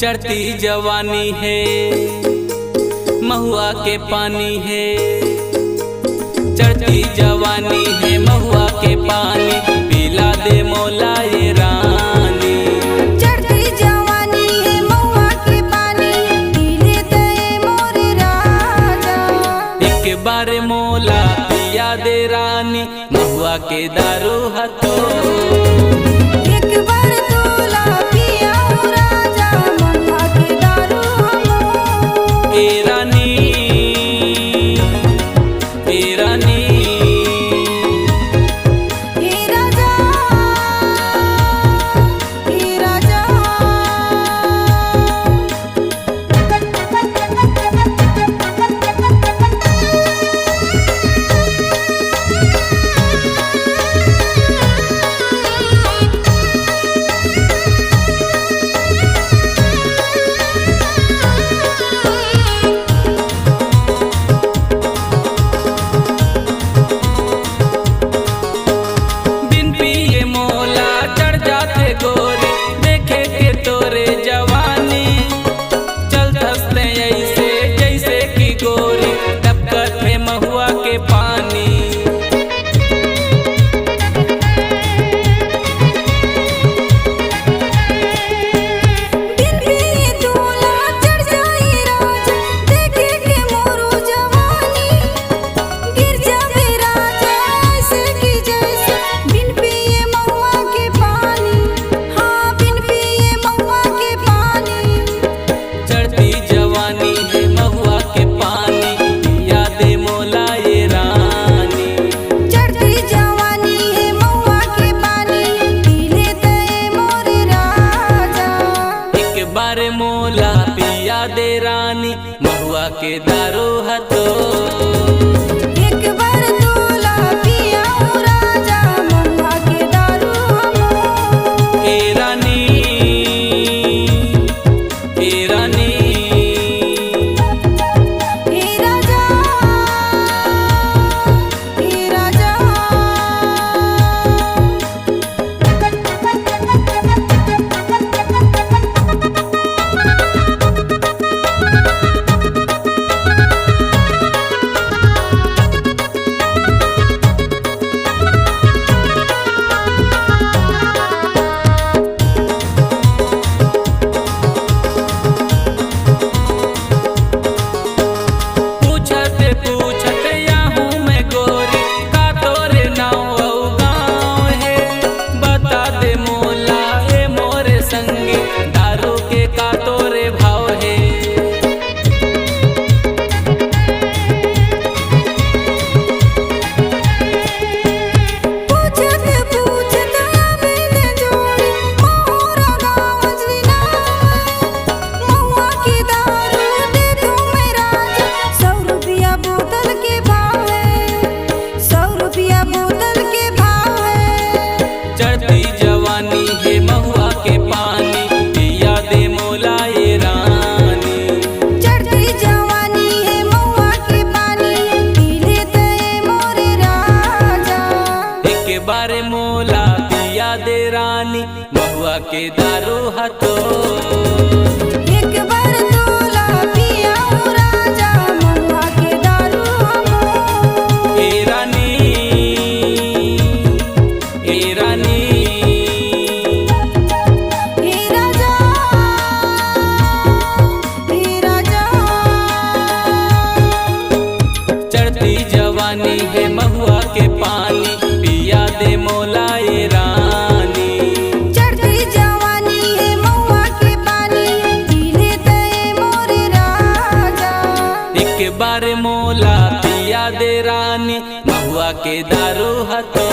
चढ़ती जवानी है महुआ के पानी है, चढ़ती जवानी है महुआ के पानी, पिला दे मोला ये रानी। चढ़ती जवानी है महुआ के पानी, पीले दे मोरे राजा। एक बार मोला पिया दे रानी, महुआ के दारू हतो। एक बार तोला पिया राजा, महुआ के दारू हमो। ए रानी ए रानी हे राजा हे राजा। बिन पिए मोला चढ़ जाते गोरे, देखे के तोरे जवानी, चल धसते ऐसे जैसे की गोरी, टपकत है महुआ के पानी। बिन पिए तोला चढ़ जाई राजा, देखे के मोरो जवानी, गिर जावे राजा ऐसे की जैसे, बिन पिए महुआ के पानी। हाँ बिन पिए महुआ के पानी। चढ़ती जवानी है महुआ के पानी, पिया दे मोला ये रानी। चढ़ती जवानी है महुआ के पानी, पीले दे मोरे राजा। एक बार मोला पिया दे रानी, महुआ के दारू हतो। एक बार तोला पिया राजा, महुआ के दारू हमो। ए रानी ए रानी हे राजा हे राजा। पूछते पूछते याहूँ मैं गोरी, का तोरे नाव औ गाँव है, बता दे मोला ए मोरे संगी, दारू के का तोरे भाव है। पूछत पूछत मैंने जोड़ी, मोरा गाँव जिला। महुआ के दारू दे दो मैं राजा, 100 रुपया बोतल के भाव है, 100 रुपया बोतल के भाव है। चढ़ती जवानी है महुआ के पानी, पिया दे मोला ये रानी। चढ़ती जवानी है महुआ के पानी, पीले दे मोरे राजा। एक बार मोला पिया दे रानी, महुआ के दारू हतो। एक बार तोला पिया राजा, महुआ के दारू हमो। ए रानी ए रानी हे राजा हे राजा। चढ़ती जवानी है महुआ के पानी, पिया दे मोला ये रानी। चढ़ती जवानी है महुआ के पानी, पीले दे मोरे राजा। एक बार मोला पिया दे रानी, महुआ के दारू हतो।